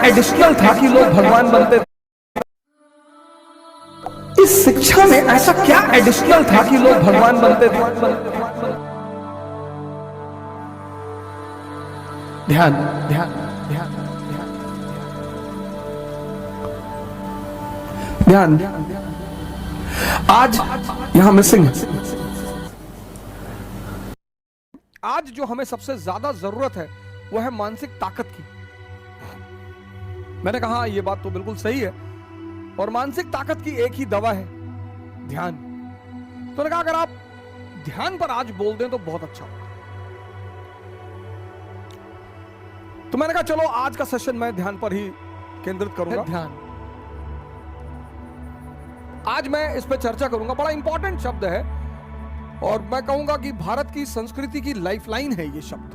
Additional था कि लोग भगवान बनते थे? इस शिक्षा में ऐसा क्या एडिशनल था कि लोग भगवान बनते थे? ध्यान ध्यान ध्यान ध्यान ध्यान। आज यहां मिसिंग है। आज जो हमें सबसे ज्यादा जरूरत है वो है मानसिक ताकत की। मैंने कहा यह बात तो बिल्कुल सही है, और मानसिक ताकत की एक ही दवा है, ध्यान। तो मैंने कहा अगर आप ध्यान पर आज बोल दें तो बहुत अच्छा होगा। तो मैंने कहा चलो आज का सेशन मैं ध्यान पर ही केंद्रित करूंगा। ध्यान आज मैं इस पर चर्चा करूंगा। बड़ा इंपॉर्टेंट शब्द है और मैं कहूंगा कि भारत की संस्कृति की लाइफलाइन है ये शब्द।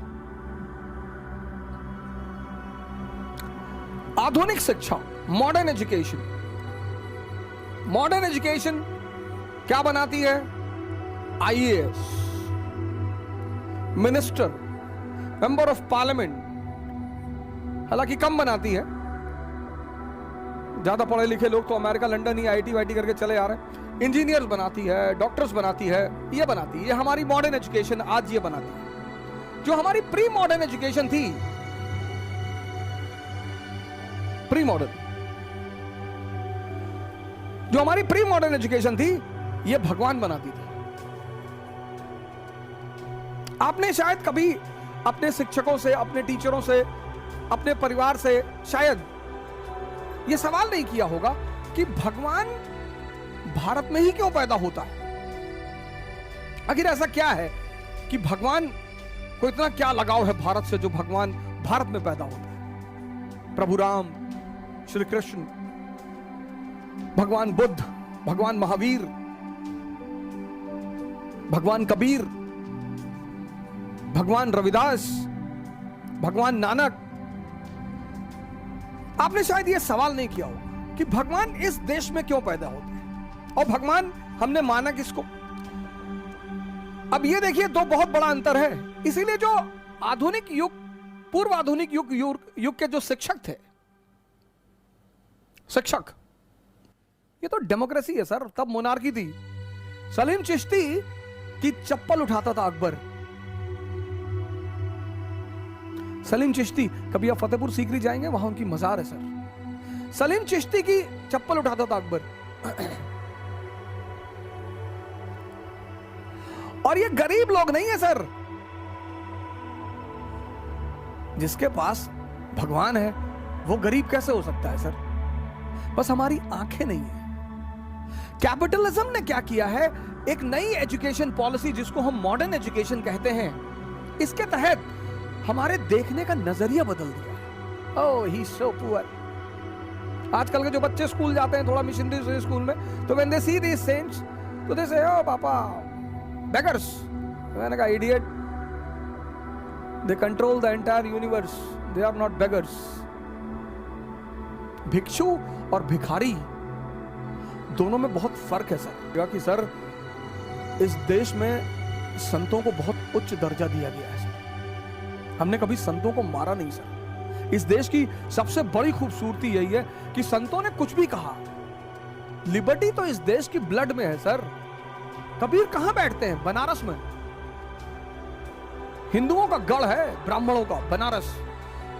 आधुनिक शिक्षा, मॉडर्न एजुकेशन। मॉडर्न एजुकेशन क्या बनाती है? IAS, minister, member of parliament. हालांकि कम बनाती है, ज्यादा पढ़े लिखे लोग तो अमेरिका, लंदन ही आईटी वाईटी करके चले आ रहे हैं। इंजीनियर्स बनाती है, डॉक्टर्स बनाती है, ये बनाती है। ये हमारी मॉडर्न एजुकेशन आज ये बनाती है। जो हमारी प्री मॉडर्न एजुकेशन थी, प्री मॉडर्न, जो हमारी प्री मॉडर्न एजुकेशन थी, ये भगवान बनाती थी। आपने शायद कभी अपने शिक्षकों से, अपने टीचरों से, अपने परिवार से शायद ये सवाल नहीं किया होगा कि भगवान भारत में ही क्यों पैदा होता है? आखिर ऐसा क्या है कि भगवान को इतना क्या लगाव है भारत से जो भगवान भारत में पैदा होता है? प्रभु राम, श्री कृष्ण, भगवान बुद्ध, भगवान महावीर, भगवान कबीर, भगवान रविदास, भगवान नानक। आपने शायद यह सवाल नहीं किया होगा कि भगवान इस देश में क्यों पैदा होते हैं, और भगवान हमने माना किसको? अब ये देखिए, दो बहुत बड़ा अंतर है। इसीलिए जो आधुनिक युग, पूर्व आधुनिक युग के जो शिक्षक थे, शिक्षक, ये तो डेमोक्रेसी है सर। तब मोनार्की थी। सलीम चिश्ती की चप्पल उठाता था अकबर। सलीम चिश्ती, कभी आप फतेहपुर सीकरी जाएंगे, वहां उनकी मजार है सर। सलीम चिश्ती की चप्पल उठाता था अकबर। और ये गरीब लोग नहीं है सर। जिसके पास भगवान है वो गरीब कैसे हो सकता है सर? बस हमारी आंखें नहीं है। कैपिटलिज्म ने क्या किया है? एक नई एजुकेशन पॉलिसी, जिसको हम मॉडर्न एजुकेशन कहते हैं, इसके तहत हमारे देखने का नजरिया बदल दिया। ओह ही सो पुअर। आजकल के जो बच्चे स्कूल जाते हैं, थोड़ा मिशनरी स्कूल में, तो when they C these cents, तो दे से ओ पापा, बेगर्स। मैंने कहा idiot, they control the entire universe, they are not beggars. भिक्षु और भिखारी दोनों में बहुत फर्क है सर। कि सर इस देश में संतों को बहुत उच्च दर्जा दिया गया है सर। हमने कभी संतों को मारा नहीं सर। इस देश की सबसे बड़ी खूबसूरती यही है कि संतों ने कुछ भी कहा। लिबर्टी तो इस देश की ब्लड में है सर। कबीर कहां बैठते हैं? बनारस में। हिंदुओं का गढ़ है, ब्राह्मणों का, बनारस।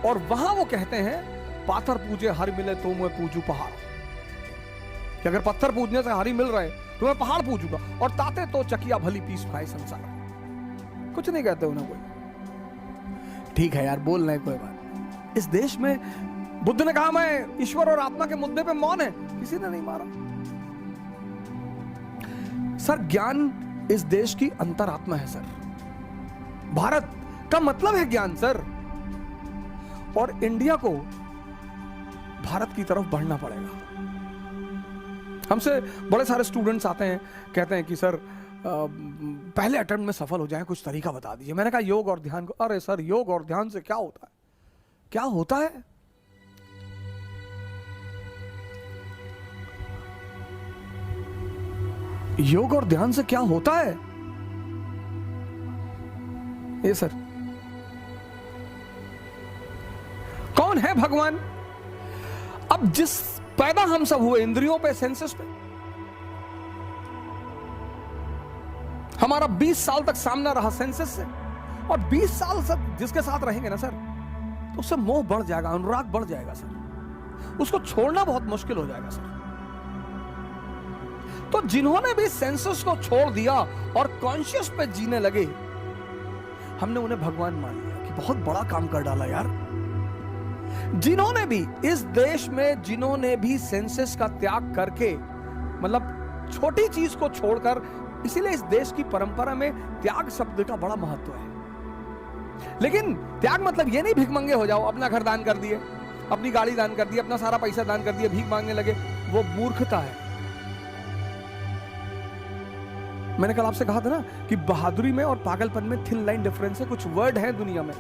और वहां वो कहते हैं, पाथर पूजे हरि मिले तो मैं पूजू पहाड़। कि अगर पत्थर पूजने से हरि मिल रहे तो मैं पहाड़ पूजूंगा। और ताते तो चकिया भली पीस खाए संसार। कुछ नहीं कहते उन्हें कोई। ठीक है यार, बोल रहे कोई बात। इस देश में बुद्ध ने कहा मैं ईश्वर और आत्मा के मुद्दे पे मौन है, किसी ने नहीं मारा सर। ज्ञान इस देश की अंतरात्मा है सर। भारत का मतलब है ज्ञान सर। और इंडिया को भारत की तरफ बढ़ना पड़ेगा। हमसे बड़े सारे स्टूडेंट्स आते हैं, कहते हैं कि सर पहले अटेम्प्ट में सफल हो जाए, कुछ तरीका बता दीजिए। मैंने कहा योग और ध्यान को। अरे सर, योग और ध्यान से क्या होता है? क्या होता है? योग और ध्यान से क्या होता है? ये सर, कौन है भगवान? अब जिस पैदा हम सब हुए इंद्रियों पे, सेंसेस पे, हमारा 20 साल तक सामना रहा सेंसेस से, और 20 साल तक जिसके साथ रहेंगे ना सर, तो उससे मोह बढ़ जाएगा, अनुराग बढ़ जाएगा सर, उसको छोड़ना बहुत मुश्किल हो जाएगा सर। तो जिन्होंने भी सेंसेस को छोड़ दिया और कॉन्शियस पे जीने लगे, हमने उन्हें भगवान मान लिया कि बहुत बड़ा काम कर डाला यार। जिन्होंने भी इस देश में, जिन्होंने भी सेंसेस का त्याग करके, मतलब छोटी चीज को छोड़कर, इसीलिए इस देश की परंपरा में त्याग शब्द का बड़ा महत्व है। लेकिन त्याग मतलब ये नहीं भिखमंगे हो जाओ, अपना घर दान कर दिए, अपनी गाड़ी दान कर दी, अपना सारा पैसा दान कर दिया, भीख मांगने लगे, वो मूर्खता है। मैंने कल आपसे कहा था ना कि बहादुरी में और पागलपन में थिन लाइन डिफरेंस है। कुछ वर्ड है दुनिया में,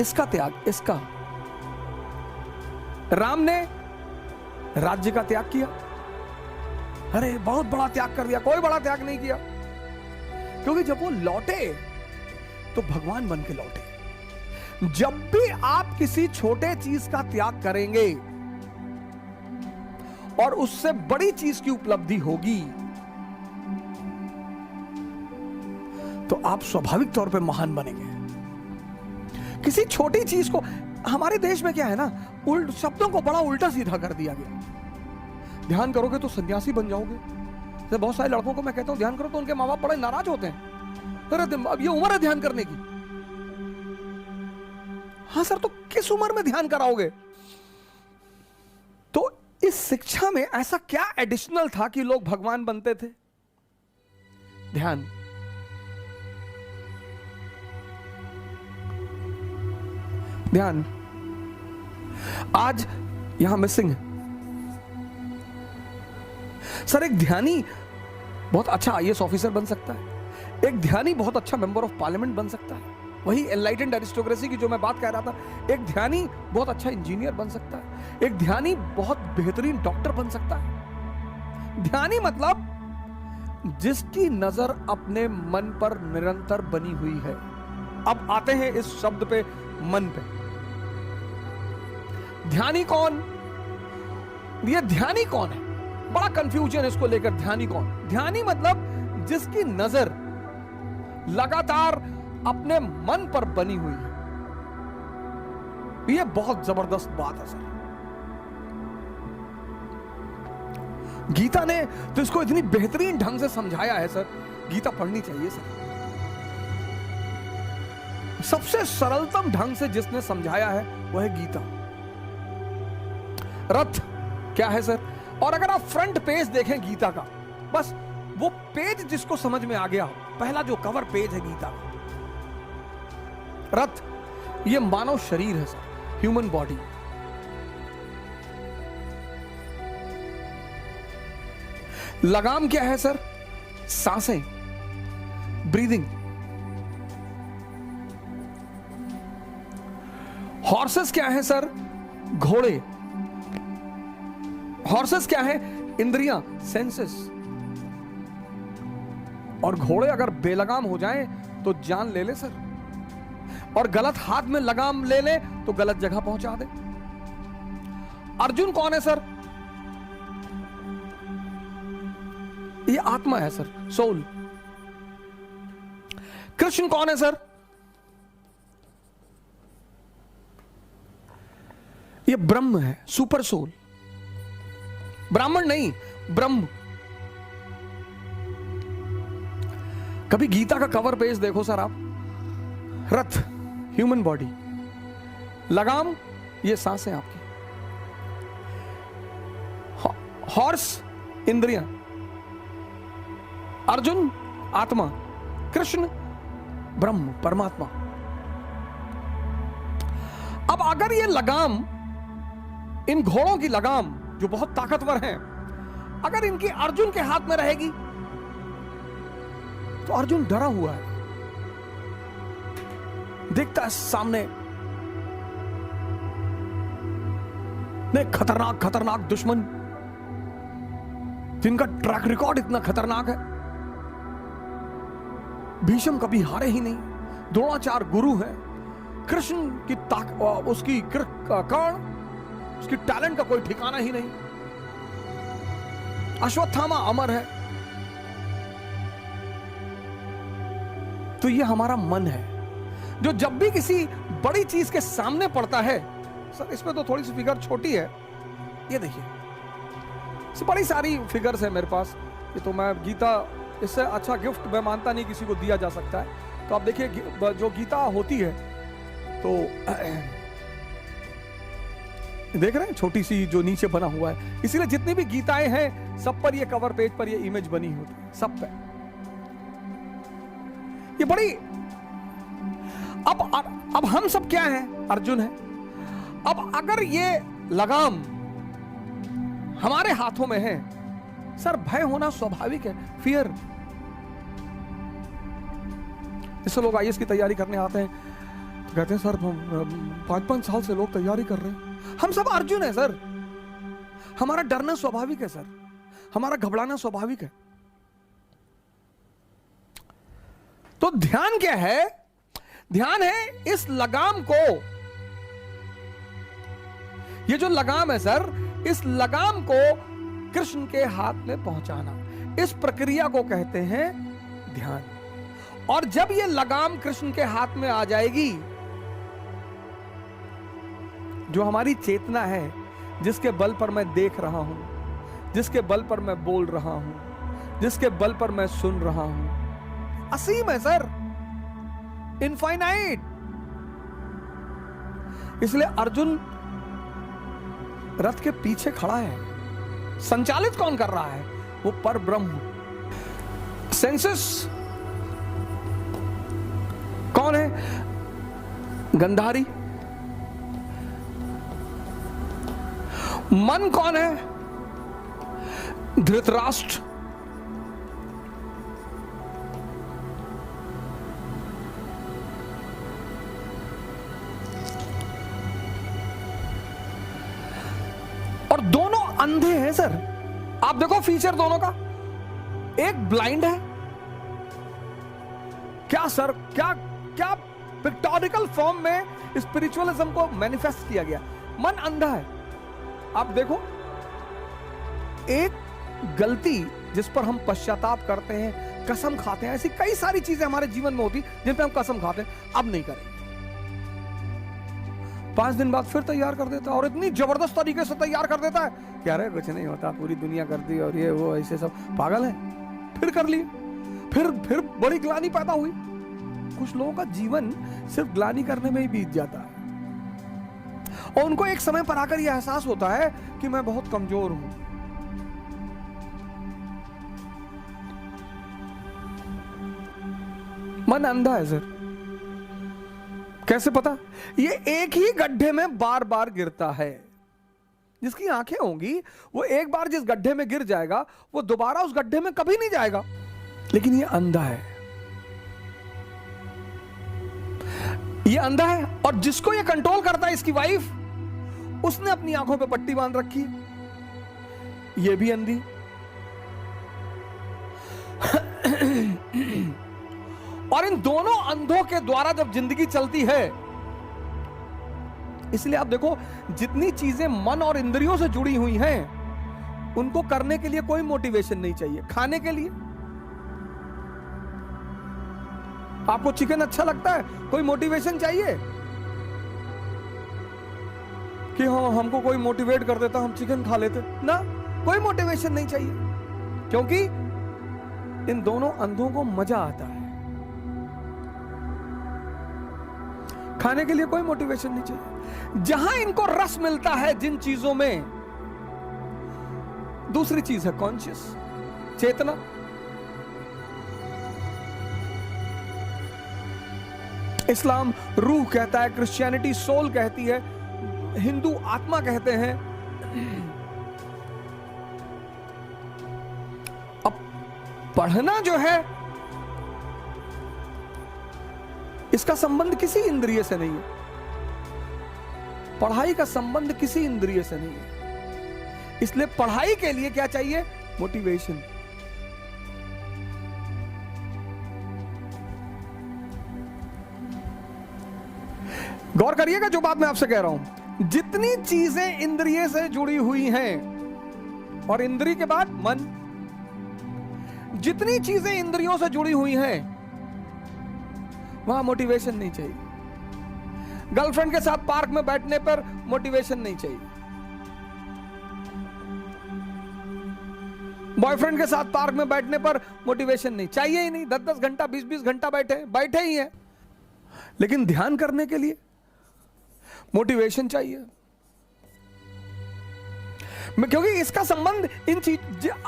इसका त्याग, इसका राम ने राज्य का त्याग किया, अरे बहुत बड़ा त्याग कर दिया, कोई बड़ा त्याग नहीं किया, क्योंकि जब वो लौटे तो भगवान बन के लौटे। जब भी आप किसी छोटे चीज का त्याग करेंगे और उससे बड़ी चीज की उपलब्धि होगी, तो आप स्वाभाविक तौर पे महान बनेंगे। किसी छोटी चीज को, हमारे देश में क्या है ना, शब्दों को बड़ा उल्टा सीधा कर दिया गया। ध्यान करोगे तो सन्यासी बन जाओगे। जैसे बहुत सारे लड़कों को मैं कहता हूं ध्यान करो, तो उनके माँ बाप बड़े नाराज होते हैं, अरे अब ये उम्र है ध्यान करने की। हाँ सर, तो किस उम्र में ध्यान कराओगे? तो इस शिक्षा में ऐसा क्या एडिशनल था कि लोग भगवान बनते थे? ध्यान। ध्यान आज यहां मिसिंग है सर। एक ध्यानी बहुत अच्छा आईएएस ऑफिसर बन सकता है, एक ध्यानी बहुत अच्छा मेंबर ऑफ पार्लियामेंट बन सकता है, वही एनलाइटेंड एरिस्टोक्रेसी की जो मैं बात कह रहा था। एक ध्यानी बहुत अच्छा इंजीनियर बन सकता है, एक ध्यानी बहुत बेहतरीन डॉक्टर बन सकता है। ध्यानी मतलब जिसकी नजर अपने मन पर निरंतर बनी हुई है। अब आते हैं इस शब्द पे, मन पे। ध्यानी कौन? ये ध्यानी कौन है? बड़ा कंफ्यूजन है इसको लेकर। ध्यानी कौन? ध्यानी मतलब जिसकी नजर लगातार अपने मन पर बनी हुई है। यह बहुत जबरदस्त बात है सर। गीता ने तो इसको इतनी बेहतरीन ढंग से समझाया है सर, गीता पढ़नी चाहिए सर। सबसे सरलतम ढंग से जिसने समझाया है वह है गीता। रथ क्या है सर? और अगर आप फ्रंट पेज देखें गीता का, बस वो पेज जिसको समझ में आ गया, पहला जो कवर पेज है गीता का, रथ ये मानव शरीर है सर, ह्यूमन बॉडी। लगाम क्या है सर? सांसें, ब्रीदिंग। हॉर्सेस क्या है सर? घोड़े। हॉर्सेस क्या है? इंद्रियां, सेंसेस। और घोड़े अगर बेलगाम हो जाएं तो जान ले ले सर, और गलत हाथ में लगाम ले ले तो गलत जगह पहुंचा दे। अर्जुन कौन है सर? ये आत्मा है सर, सोल। कृष्ण कौन है सर? ये ब्रह्म है, सुपर सोल। ब्राह्मण नहीं, ब्रह्म। कभी गीता का कवर पेज देखो सर आप। रथ ह्यूमन बॉडी, लगाम ये सांसें आपकी, हॉर्स इंद्रियां, अर्जुन आत्मा, कृष्ण ब्रह्म परमात्मा। अब अगर ये लगाम, इन घोड़ों की लगाम जो बहुत ताकतवर हैं, अगर इनकी अर्जुन के हाथ में रहेगी तो अर्जुन डरा हुआ है, देखता है सामने ने खतरनाक खतरनाक दुश्मन जिनका ट्रैक रिकॉर्ड इतना खतरनाक है। भीष्म कभी हारे ही नहीं, द्रोणाचार्य गुरु है, कृष्ण की उसकी कर्ण, उसकी टैलेंट का कोई ठिकाना ही नहीं। अश्वत्थामा अमर है। तो ये हमारा मन है जो जब भी किसी बड़ी चीज के सामने पड़ता है, सर इसमें तो थोड़ी सी फिगर छोटी है, ये देखिए बड़ी सारी फिगर्स है मेरे पास, ये तो मैं गीता, इससे अच्छा गिफ्ट मैं मानता नहीं किसी को दिया जा सकता है। तो आप देखिए जो गीता होती है तो देख रहे हैं छोटी सी जो नीचे बना हुआ है, इसीलिए जितनी भी गीताएं हैं सब पर ये कवर पेज पर ये इमेज बनी होती है, सब पे ये बड़ी। अब हम सब क्या हैं? अर्जुन है। अब अगर ये लगाम हमारे हाथों में है, सर भय होना स्वाभाविक है, फियर। इससे लोग आईएएस की तैयारी करने आते हैं तो कहते हैं सर 5-5 साल से लोग तैयारी कर रहे हैं। हम सब अर्जुन है सर, हमारा डरना स्वाभाविक है सर, हमारा घबराना स्वाभाविक है। तो ध्यान क्या है? ध्यान है इस लगाम को, ये जो लगाम है सर, इस लगाम को कृष्ण के हाथ में पहुंचाना, इस प्रक्रिया को कहते हैं ध्यान। और जब ये लगाम कृष्ण के हाथ में आ जाएगी, जो हमारी चेतना है, जिसके बल पर मैं देख रहा हूं, जिसके बल पर मैं बोल रहा हूं, जिसके बल पर मैं सुन रहा हूं, असीम है सर, इनफाइनाइट। इसलिए अर्जुन रथ के पीछे खड़ा है। संचालित कौन कर रहा है? वो पर ब्रह्म। सेंसस कौन है? गंधारी। मन कौन है? धृतराष्ट्र। और दोनों अंधे हैं सर। आप देखो फीचर दोनों का, एक ब्लाइंड है। क्या सर, क्या क्या पिक्टोरिकल फॉर्म में स्पिरिचुअलिज्म को मैनिफेस्ट किया गया। मन अंधा है। आप देखो, एक गलती जिस पर हम पश्चाताप करते हैं, कसम खाते हैं, ऐसी कई सारी चीजें हमारे जीवन में होती जिन पे हम कसम खाते हैं अब नहीं करेंगे, 5 दिन बाद फिर तैयार कर देता है, और इतनी जबरदस्त तरीके से तैयार कर देता है कि अरे कुछ नहीं होता, पूरी दुनिया करती और ये वो ऐसे सब पागल है। फिर कर लिए, फिर बड़ी ग्लानि पैदा हुई। कुछ लोगों का जीवन सिर्फ ग्लानि करने में ही बीत जाता है, और उनको एक समय पर आकर यह एहसास होता है कि मैं बहुत कमजोर हूं। मन अंधा है सर। कैसे पता? ये एक ही गड्ढे में बार बार गिरता है। जिसकी आंखें होंगी वो एक बार जिस गड्ढे में गिर जाएगा वो दोबारा उस गड्ढे में कभी नहीं जाएगा, लेकिन ये अंधा है। ये अंधा है, और जिसको ये कंट्रोल करता है, इसकी वाइफ, उसने अपनी आंखों पे पट्टी बांध रखी है, ये भी अंधी। और इन दोनों अंधों के द्वारा जब जिंदगी चलती है, इसलिए आप देखो जितनी चीजें मन और इंद्रियों से जुड़ी हुई हैं, उनको करने के लिए कोई मोटिवेशन नहीं चाहिए। खाने के लिए आपको चिकन अच्छा लगता है, कोई मोटिवेशन चाहिए कि हाँ हमको कोई मोटिवेट कर देता हम चिकन खा लेते ना, कोई मोटिवेशन नहीं चाहिए, क्योंकि इन दोनों अंधों को मजा आता है। खाने के लिए कोई मोटिवेशन नहीं चाहिए। जहां इनको रस मिलता है जिन चीजों में, दूसरी चीज है कॉन्शियस, चेतना। इस्लाम रूह कहता है, क्रिश्चियनिटी सोल कहती है, हिंदू आत्मा कहते हैं। अब पढ़ना जो है, इसका संबंध किसी इंद्रिय से नहीं है। पढ़ाई का संबंध किसी इंद्रिय से नहीं है। इसलिए पढ़ाई के लिए क्या चाहिए? मोटिवेशन। गौर करिएगा जो बात मैं आपसे कह रहा हूं। जितनी चीजें इंद्रिय से जुड़ी हुई हैं, और इंद्रिय के बाद मन, जितनी चीजें इंद्रियों से जुड़ी हुई हैं वहां मोटिवेशन नहीं चाहिए। गर्लफ्रेंड के साथ पार्क में बैठने पर मोटिवेशन नहीं चाहिए। बॉयफ्रेंड के साथ पार्क में बैठने पर मोटिवेशन नहीं चाहिए ही नहीं। 10-10 घंटा 20-20 घंटा बैठे ही हैं। लेकिन ध्यान करने के लिए मोटिवेशन चाहिए। क्योंकि इसका संबंध इन चीज,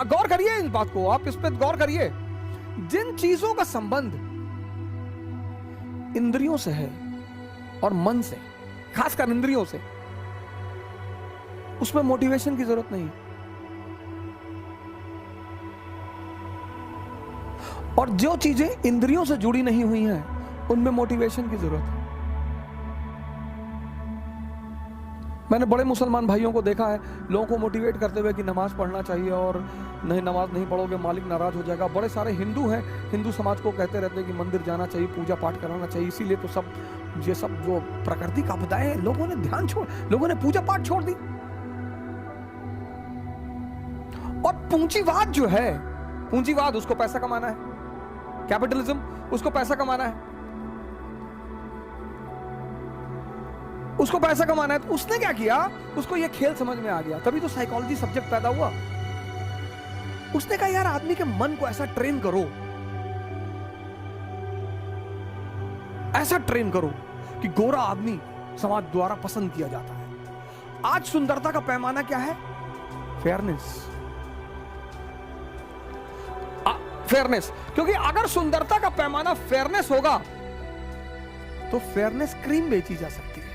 गौर करिए इस बात को, आप इस पर गौर करिए। जिन चीजों का संबंध इंद्रियों से है और मन से, खासकर इंद्रियों से, उसमें मोटिवेशन की जरूरत नहीं है। और जो चीजें इंद्रियों से जुड़ी नहीं हुई हैं उनमें मोटिवेशन की जरूरत है। मैंने बड़े मुसलमान भाइयों को देखा है, लोगों को मोटिवेट करते हुए कि नमाज पढ़ना चाहिए, और नहीं नमाज नहीं पढ़ोगे मालिक नाराज हो जाएगा। बड़े सारे हिंदू हैं, हिंदू समाज को कहते रहते हैं कि मंदिर जाना चाहिए, पूजा पाठ कराना चाहिए। इसीलिए तो सब ये सब जो प्राकृतिक आपदाएं हैं, लोगों ने लोगों ने पूजा पाठ छोड़ दी। और पूंजीवाद जो है, पूंजीवाद, उसको पैसा कमाना है। कैपिटलिज्म, उसको पैसा कमाना है, उसको पैसा कमाना है। तो उसने क्या किया, उसको ये खेल समझ में आ गया। तभी तो साइकोलॉजी सब्जेक्ट पैदा हुआ। उसने कहा यार आदमी के मन को ऐसा ट्रेन करो, ऐसा ट्रेन करो कि गोरा आदमी समाज द्वारा पसंद किया जाता है। आज सुंदरता का पैमाना क्या है? फेयरनेस। फेयरनेस, क्योंकि अगर सुंदरता का पैमाना फेयरनेस होगा तो फेयरनेस क्रीम बेची जा सकती है।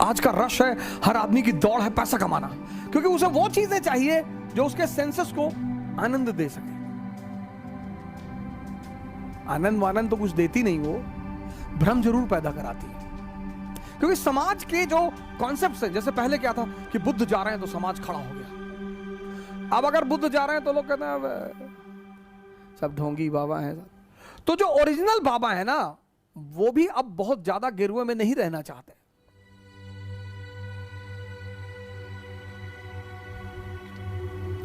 आज का रश है, हर आदमी की दौड़ है पैसा कमाना, क्योंकि उसे वो चीजें चाहिए जो उसके सेंसेस को आनंद दे सके। आनंद वानंद तो कुछ देती नहीं, वो भ्रम जरूर पैदा कराती है। क्योंकि समाज के जो कॉन्सेप्ट्स हैं, जैसे पहले क्या था कि बुद्ध जा रहे हैं तो समाज खड़ा हो गया। अब अगर बुद्ध जा रहे हैं तो लोग कहते हैं सब ढोंगी बाबा हैं। तो जो ओरिजिनल बाबा है ना, वो भी अब बहुत ज्यादा गिरवे में नहीं रहना चाहते।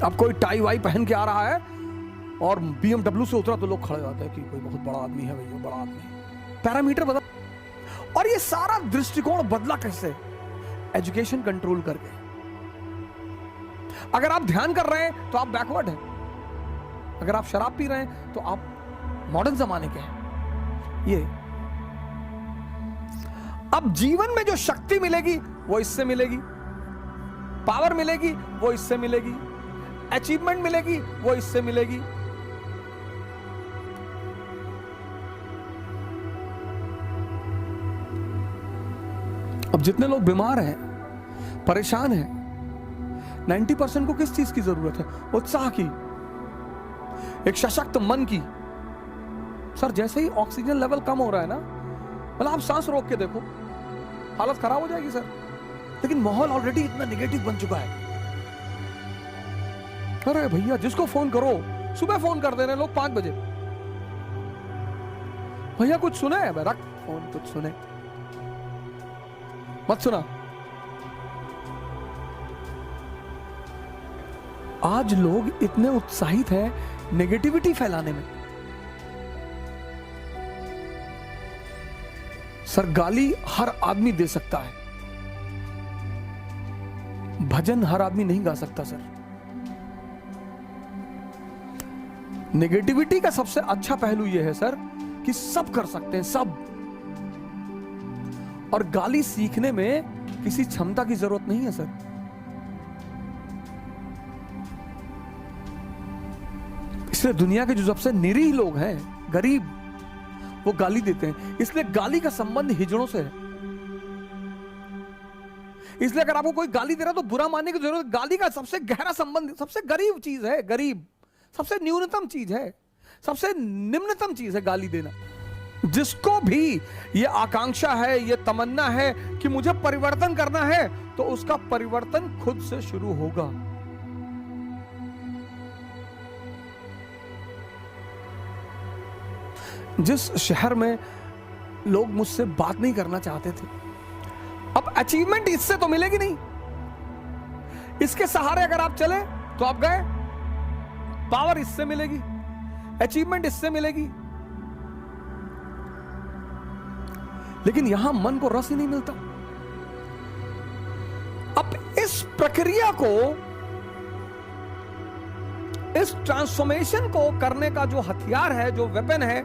अब कोई टाई वाई पहन के आ रहा है और BMW से उतरा तो लोग खड़े होते हैं कि कोई बहुत बड़ा आदमी है, भैया बड़ा आदमी। पैरामीटर बदल, और ये सारा दृष्टिकोण बदला कैसे? एजुकेशन कंट्रोल करके। अगर आप ध्यान कर रहे हैं तो आप बैकवर्ड हैं। अगर आप शराब पी रहे हैं तो आप मॉडर्न जमाने के हैं। ये अब जीवन में जो शक्ति मिलेगी वो इससे मिलेगी, पावर मिलेगी वो इससे मिलेगी, अचीवमेंट मिलेगी वो इससे मिलेगी। अब जितने लोग बीमार हैं, परेशान हैं, 90% को किस चीज की जरूरत है? उत्साह की, एक सशक्त मन की। सर जैसे ही ऑक्सीजन लेवल कम हो रहा है ना, मतलब आप सांस रोक के देखो, हालत खराब हो जाएगी सर। लेकिन माहौल ऑलरेडी इतना नेगेटिव बन चुका है। अरे भैया जिसको फोन करो, सुबह फोन कर दे रहे लोग 5 बजे, भैया कुछ सुने? रख फोन, कुछ सुने मत सुना। आज लोग इतने उत्साहित हैं नेगेटिविटी फैलाने में। सर गाली हर आदमी दे सकता है, भजन हर आदमी नहीं गा सकता सर। नेगेटिविटी का सबसे अच्छा पहलू यह है सर कि सब कर सकते हैं, सब। और गाली सीखने में किसी क्षमता की जरूरत नहीं है सर। इसलिए दुनिया के जो सबसे निरीह लोग हैं, गरीब, वो गाली देते हैं। इसलिए गाली का संबंध हिजड़ों से है। इसलिए अगर आपको कोई गाली दे रहा है तो बुरा मानने की जरूरत। गाली का सबसे गहरा संबंध, सबसे गरीब चीज है, गरीब सबसे न्यूनतम चीज है, सबसे निम्नतम चीज है गाली देना। जिसको भी ये आकांक्षा है, ये तमन्ना है कि मुझे परिवर्तन करना है, तो उसका परिवर्तन खुद से शुरू होगा। जिस शहर में लोग मुझसे बात नहीं करना चाहते थे, अब अचीवमेंट इससे तो मिलेगी नहीं। इसके सहारे अगर आप चले तो आप गए। पावर इससे मिलेगी, अचीवमेंट इससे मिलेगी, लेकिन यहां मन को रस ही नहीं मिलता। अब इस प्रक्रिया को, इस ट्रांसफॉर्मेशन को करने का जो हथियार है, जो वेपन है,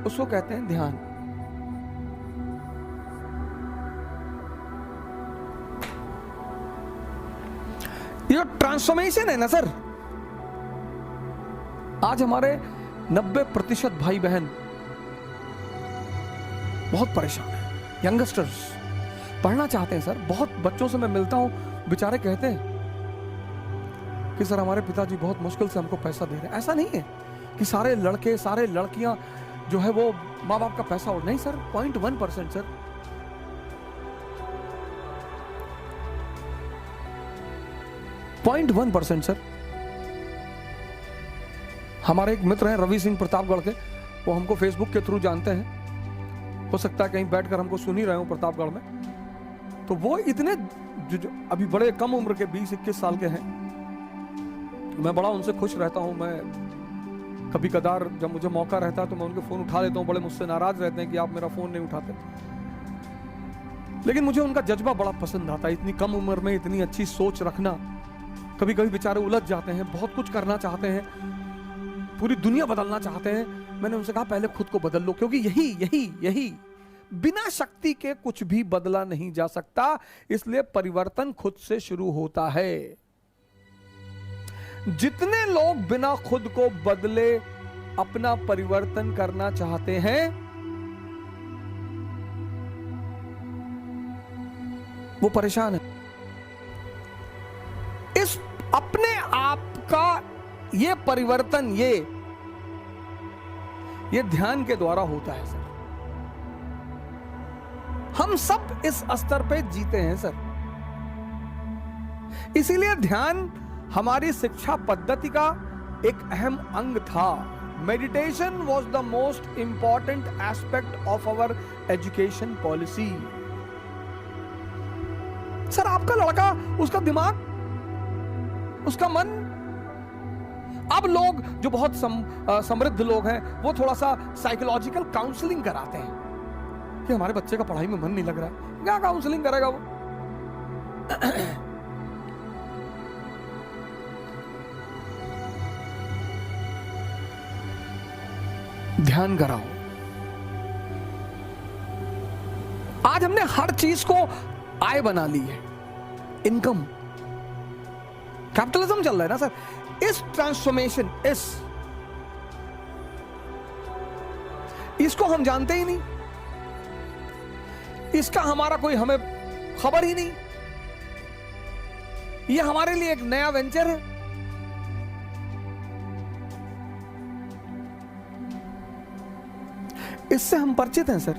उसको कहते हैं ध्यान। ये ट्रांसफॉर्मेशन है ना सर, आज हमारे 90% भाई बहन बहुत परेशान हैं। यंगस्टर्स पढ़ना चाहते हैं सर। बहुत बच्चों से मैं मिलता हूं, बेचारे कहते हैं कि सर हमारे पिताजी बहुत मुश्किल से हमको पैसा दे रहे हैं। ऐसा नहीं है कि सारे लड़के, सारे लड़कियां जो है वो माँ बाप का पैसा उड़, नहीं सर, 0.1% सर। .1% सर। हमारे एक मित्र हैं रवि सिंह प्रतापगढ़ के, वो हमको फेसबुक के थ्रू जानते हैं, हो सकता है कहीं बैठकर हमको सुन ही रहे हो प्रतापगढ़ में। तो वो इतने जो अभी बड़े कम उम्र के 20-21 साल के हैं, मैं बड़ा उनसे खुश रहता हूं। मैं कभी कदार जब मुझे मौका रहता है तो मैं उनके फोन उठा लेता हूं। बड़े मुझसे नाराज रहते हैं कि आप मेरा फोन नहीं उठाते, लेकिन मुझे उनका जज्बा बड़ा पसंद आता है। इतनी कम उम्र में इतनी अच्छी सोच रखना। कभी कभी बेचारे उलझ जाते हैं, बहुत कुछ करना चाहते हैं, पूरी दुनिया बदलना चाहते हैं। मैंने उनसे कहा पहले खुद को बदल लो, क्योंकि यही बिना शक्ति के कुछ भी बदला नहीं जा सकता। इसलिए परिवर्तन खुद से शुरू होता है। जितने लोग बिना खुद को बदले अपना परिवर्तन करना चाहते हैं, वो परेशान है। इस अपने आप का ये परिवर्तन ये ध्यान के द्वारा होता है सर। हम सब इस स्तर पे जीते हैं सर। इसीलिए ध्यान हमारी शिक्षा पद्धति का एक अहम अंग था। Meditation was the most important aspect of our education policy. Sir आपका लड़का, उसका दिमाग, उसका मन। अब लोग जो बहुत समृद्ध लोग हैं, वो थोड़ा सा साइकोलॉजिकल काउंसलिंग कराते हैं कि हमारे बच्चे का पढ़ाई में मन नहीं लग रहा है। क्या काउंसलिंग करेगा वो? ध्यान कराओ। आज हमने हर चीज को आय बना ली है, इनकम। कैपिटलिज्म चल रहा है ना सर। इस ट्रांसफॉर्मेशन, इसको हम जानते ही नहीं, इसका हमारा कोई हमें खबर ही नहीं। ये हमारे लिए एक नया वेंचर है। इससे हम परिचित हैं सर।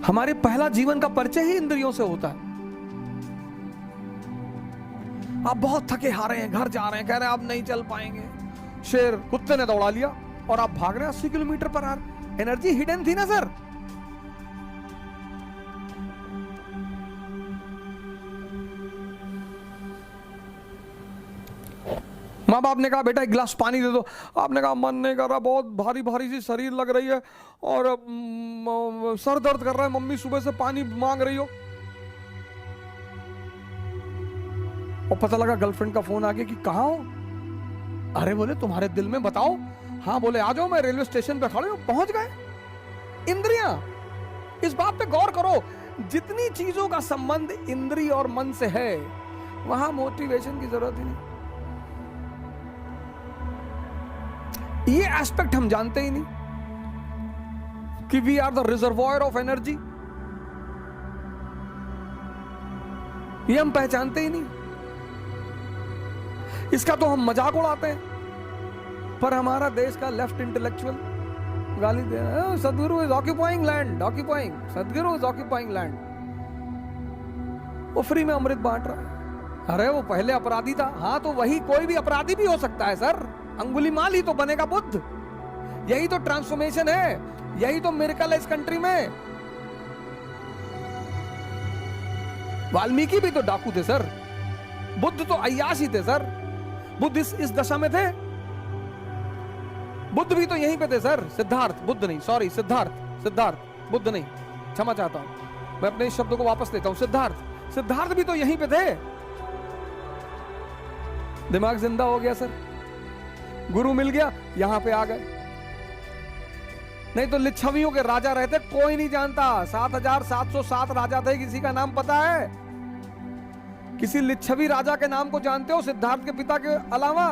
हमारे पहला जीवन का परिचय ही इंद्रियों से होता है। आप बहुत थके हारे हैं, घर जा रहे हैं, कह रहे हैं आप नहीं चल पाएंगे। शेर, कुत्ते ने दौड़ा लिया और आप भाग रहे हैं 80 kilometre per hour. Energy hidden थी ना सर। माँ बाप ने कहा बेटा एक गिलास पानी दे दो। आपने कहा मन नहीं कर रहा, बहुत भारी भारी सी शरीर लग रही है और सर दर्द कर रहा है, मम्मी सुबह से पानी मांग रही हो। और पता लगा गर्लफ्रेंड का फोन आ गया कि कहाँ हो। अरे बोले तुम्हारे दिल में बताओ। हाँ बोले आ जाओ, मैं रेलवे स्टेशन पे खड़े हूं। पहुंच गए। इंद्रियां, इस बात पे गौर करो, जितनी चीजों का संबंध इंद्रिय और मन से है, वहां मोटिवेशन की जरूरत ही नहीं। ये एस्पेक्ट हम जानते ही नहीं कि we are the reservoir of energy. ये हम पहचानते ही नहीं। इसका तो हम मजाक उड़ाते हैं। पर हमारा देश का लेफ्ट इंटेलेक्चुअल गाली दे रहे हैं, सदगुरु इज ऑक्यूपाइंग लैंड, ऑक्यूपाइंग, सदगुरु इज ऑक्यूपाइंग लैंड। वो फ्री में अमृत बांट रहा है। अरे वो पहले अपराधी था। हाँ तो वही कोई भी अपराधी भी हो सकता है सर। अंगुलीमाल ही तो बनेगा बुद्ध। यही तो ट्रांसफॉर्मेशन है, यही तो मिरेकल है इस कंट्री में। वाल्मीकि भी तो डाकू थे सर, बुद्ध तो अय्याश ही थे सर। बुद्ध इस दशा में थे, बुद्ध भी तो यहीं पे थे सर। सिद्धार्थ, बुद्ध नहीं, सॉरी सिद्धार्थ, बुद्ध नहीं, क्षमा चाहता हूं, मैं अपने इस शब्दों को वापस लेता हूं। सिद्धार्थ भी तो यहीं पे थे। दिमाग जिंदा हो गया सर, गुरु मिल गया, यहां पे आ गए। नहीं तो लिच्छवियों के राजा रहते, कोई नहीं जानता। 7707 राजा थे, किसी का नाम पता है? किसी लिच्छवी राजा के नाम को जानते हो सिद्धार्थ के पिता के अलावा?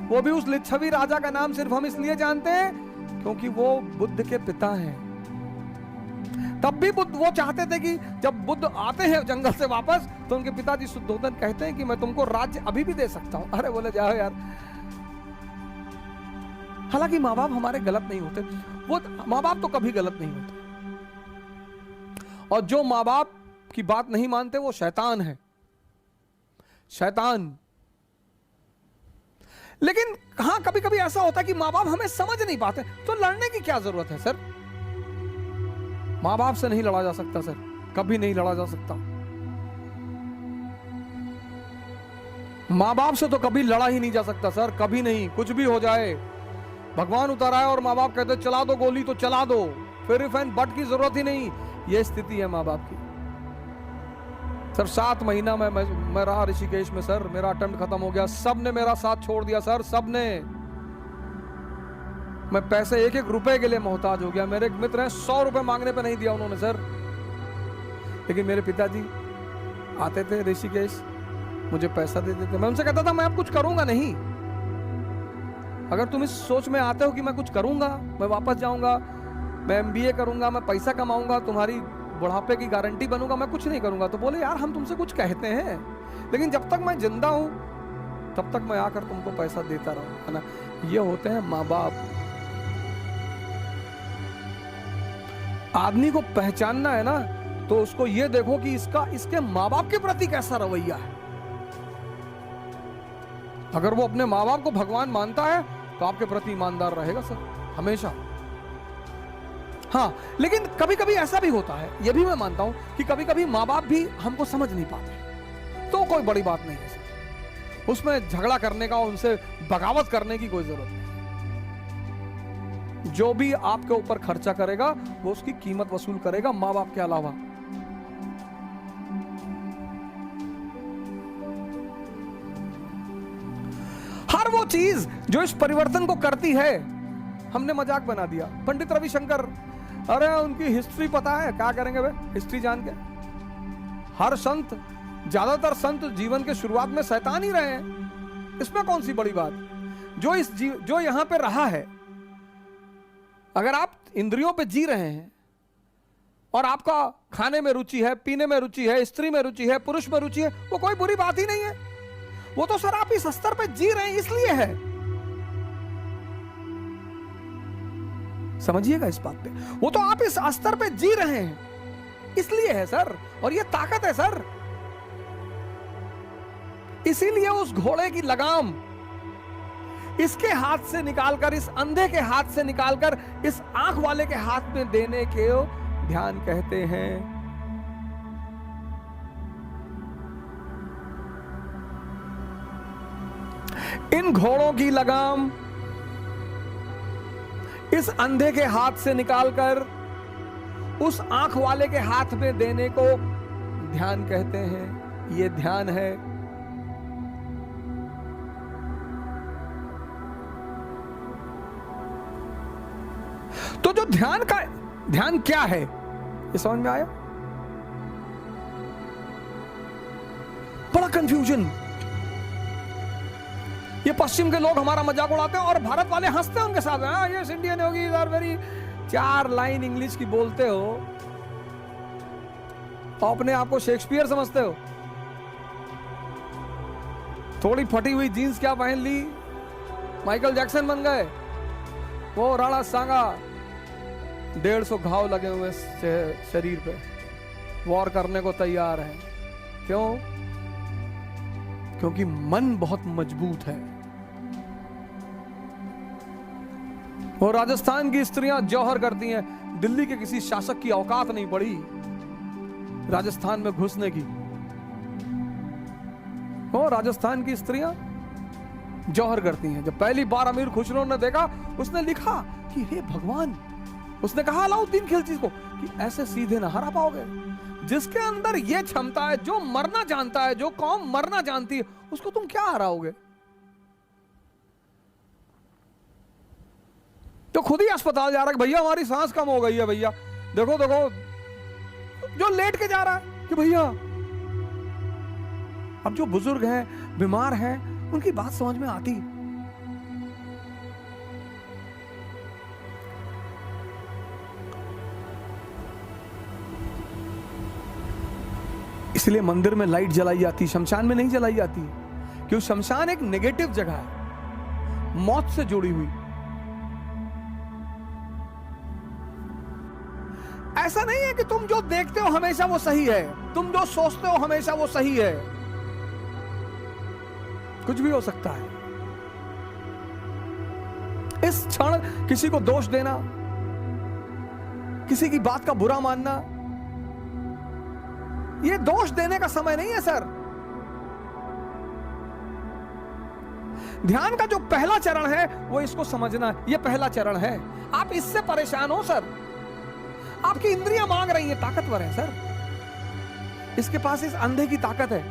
वो भी उस लिच्छवी राजा का नाम सिर्फ हम इसलिए जानते हैं क्योंकि वो बुद्ध के पिता हैं। तब भी बुद्ध वो चाहते थे कि जब बुद्ध आते हैं जंगल से वापस तो उनके पिताजी शुद्धोधन कहते हैं कि मैं तुमको राज्य अभी भी दे सकता हूं। अरे बोले जाओ यार। हालांकि माँ बाप हमारे गलत नहीं होते, वो माँ बाप तो कभी गलत नहीं होते, और जो माँ बाप की बात नहीं मानते वो शैतान है, शैतान। लेकिन हाँ कभी कभी ऐसा होता है कि माँ बाप हमें समझ नहीं पाते, तो लड़ने की क्या जरूरत है सर? माँ बाप से नहीं लड़ा जा सकता सर, कभी नहीं लड़ा जा सकता। माँ बाप से तो कभी लड़ा ही नहीं जा सकता सर, कभी नहीं। कुछ भी हो जाए, भगवान उतर आए और माँ बाप कहते चला दो गोली तो चला दो, फिर इफ एंड बट की जरूरत ही नहीं। यह स्थिति है माँ बाप की सर। 7 महीना मैं रहा ऋषिकेश में सर, मेरा अटेम्प्ट खत्म हो गया, सबने मेरा साथ छोड़ दिया सर, सबने। मैं पैसे एक रुपए के लिए मोहताज हो गया। मेरे एक मित्र हैं, 100 रुपए मांगने पे नहीं दिया उन्होंने सर। लेकिन मेरे पिताजी आते थे ऋषिकेश, मुझे पैसा दे देते। मैं उनसे कहता था मैं अब कुछ करूंगा नहीं, अगर तुम इस सोच में आते हो कि मैं कुछ करूंगा, मैं वापस जाऊंगा, मैं MBA करूंगा, मैं पैसा कमाऊंगा, तुम्हारी बुढ़ापे की गारंटी बनूंगा, मैं कुछ नहीं करूंगा। तो बोले यार हम तुमसे कुछ कहते हैं, लेकिन जब तक मैं जिंदा हूं तब तक मैं आकर तुमको पैसा देता रहूं, है ना। ये होते हैं माँ बाप। आदमी को पहचानना है ना, तो उसको ये देखो कि इसके माँ बाप के प्रति कैसा रवैया है। अगर वो अपने माँ बाप को भगवान मानता है तो आपके प्रति ईमानदार रहेगा सर, हमेशा। हाँ लेकिन कभी कभी ऐसा भी होता है, ये भी मैं मानता हूं कि कभी कभी माँ बाप भी हमको समझ नहीं पाते, तो कोई बड़ी बात नहीं है सर। उसमें झगड़ा करने का, उनसे बगावत करने की कोई जरूरत नहीं। जो भी आपके ऊपर खर्चा करेगा वो उसकी कीमत वसूल करेगा, माँ बाप के अलावा। हर वो चीज जो इस परिवर्तन को करती है, हमने मजाक बना दिया। पंडित रविशंकर, अरे उनकी हिस्ट्री पता है, क्या करेंगे वे हिस्ट्री जान के? हर संत, ज्यादातर संत जीवन के शुरुआत में शैतान ही रहे हैं, इसमें कौन सी बड़ी बात? जो यहां पे रहा है, अगर आप इंद्रियों पे जी रहे हैं और आपका खाने में रुचि है, पीने में रुचि है, स्त्री में रुचि है, पुरुष में रुचि है, वो कोई बुरी बात ही नहीं है। वो तो सर आप इस स्तर पे जी रहे हैं इसलिए है। समझिएगा इस बात पे, वो तो आप इस स्तर पे जी रहे हैं इसलिए है सर, और ये ताकत है सर। इसीलिए उस घोड़े की लगाम इसके हाथ से निकालकर, इस अंधे के हाथ से निकालकर इस आंख वाले के हाथ में देने के ध्यान कहते हैं। इन घोड़ों की लगाम इस अंधे के हाथ से निकालकर उस आंख वाले के हाथ में देने को ध्यान कहते हैं। ये ध्यान है। तो जो ध्यान क्या है, ये समझ में आया? बड़ा कंफ्यूजन। ये पश्चिम के लोग हमारा मजाक उड़ाते हैं और भारत वाले हंसते हैं उनके साथ। हाँ ये इंडियन होगी आर वेरी, 4 लाइन इंग्लिश की बोलते हो तो अपने आप को शेक्सपियर समझते हो। थोड़ी फटी हुई जीन्स क्या पहन ली, माइकल जैक्सन बन गए। वो राणा सांगा 150 घाव लगे हुए शरीर पे, वॉर करने को तैयार है। क्यों? क्योंकि मन बहुत मजबूत है। वो राजस्थान की स्त्रियां जौहर करती हैं, दिल्ली के किसी शासक की औकात नहीं पड़ी राजस्थान में घुसने की। वो राजस्थान की स्त्रियां जौहर करती हैं। जब पहली बार अमीर खुसरो ने देखा, उसने लिखा कि हे भगवान, उसने कहा अलाउद्दीन खिलजी को कि ऐसे सीधे ना हरा पाओगे। जिसके अंदर यह क्षमता है, जो मरना जानता है, जो कौम मरना जानती है, उसको तुम क्या हराओगे? तो खुद ही अस्पताल जा रहा है, भैया हमारी सांस कम हो गई है, भैया देखो देखो, जो लेट के जा रहा है कि भैया। अब जो बुजुर्ग हैं, बीमार हैं, उनकी बात समझ में आती। इसलिए मंदिर में लाइट जलाई जाती, शमशान में नहीं जलाई जाती, क्योंकि शमशान एक नेगेटिव जगह है, मौत से जुड़ी हुई। ऐसा नहीं है कि तुम जो देखते हो हमेशा वो सही है, तुम जो सोचते हो हमेशा वो सही है, कुछ भी हो सकता है। इस क्षण किसी को दोष देना, किसी की बात का बुरा मानना, ये दोष देने का समय नहीं है सर। ध्यान का जो पहला चरण है वो इसको समझना है, ये पहला चरण है। आप इससे परेशान हो सर, आपकी इंद्रियां मांग रही हैं, ताकतवर है सर, इसके पास इस अंधे की ताकत है।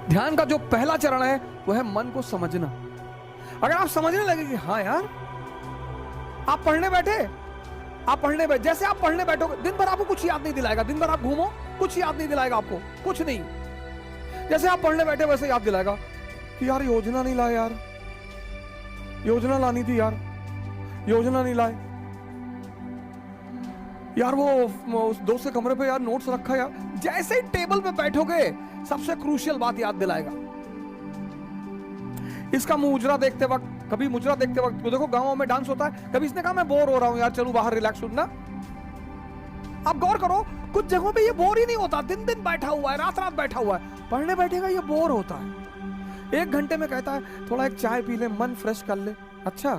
ध्यान का जो पहला चरण है वो है मन को समझना। अगर आप समझने लगे कि हाँ यार, आप पढ़ने बैठे, जैसे आप पढ़ने बैठोगे, दिन भर आपको कुछ याद नहीं दिलाएगा, दिन भर आप घूमो, कुछ याद नहीं दिलाएगा आपको, कुछ नहीं। जैसे आप पढ़ने बैठे वैसे याद दिलाएगा कि यार योजना नहीं लाए, यार योजना लानी थी, यार योजना नहीं लाए, यार वो उस दोस्त के कमरे पे यार नोट्स रखा यार। जैसे ही टेबल पे बैठोगे सबसे क्रूशियल बात याद दिलाएगा। इसका मुजरा देखते वक्त, कभी मुजरा देखते वक्त, तो देखो गांवों में डांस होता है, कभी इसने कहा मैं बोर हो रहा हूं यार, चलो बाहर रिलैक्स होना। आप गौर करो, कुछ जगहों पे ये बोर ही नहीं होता, दिन दिन बैठा हुआ है, रात रात बैठा हुआ है, पढ़ने बैठेगा ये बोर होता है। 1 घंटे में कहता है थोड़ा एक चाय पी ले, मन फ्रेश कर ले। अच्छा,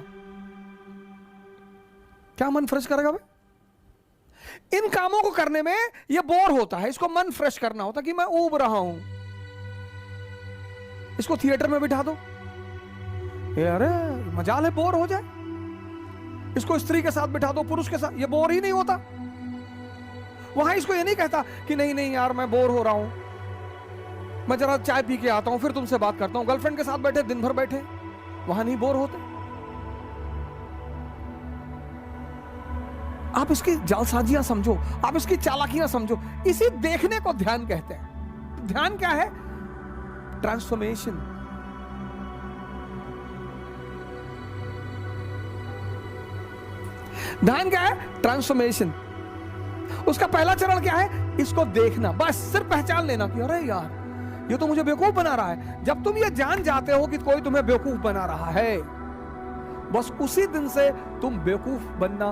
क्या मन फ्रेश करेगा भाई? इन कामों को करने में ये बोर होता है, इसको मन फ्रेश करना होता कि मैं ऊब रहा हूं। इसको थिएटर में बिठा दो, अरे मजाल है बोर हो जाए। इसको स्त्री के साथ बिठा दो, पुरुष के साथ, ये बोर ही नहीं होता। वहां इसको ये नहीं कहता कि नहीं नहीं यार मैं बोर हो रहा हूं, मैं जरा चाय पी के आता हूं फिर तुमसे बात करता हूं। गर्लफ्रेंड के साथ बैठे, दिन भर बैठे, वहां नहीं बोर होते। आप इसकी जालसाजियां समझो, आप इसकी चालाकियां समझो। इसी देखने को ध्यान कहते हैं। ध्यान क्या है? ट्रांसफॉर्मेशन। ध्यान क्या है? ट्रांसफॉर्मेशन। उसका पहला चरण क्या है? इसको देखना, बस सिर्फ पहचान लेना कि अरे यार ये तो मुझे बेवकूफ बना रहा है। जब तुम ये जान जाते हो कि कोई तुम्हें बेवकूफ बना रहा है, बस उसी दिन से तुम बेवकूफ बनना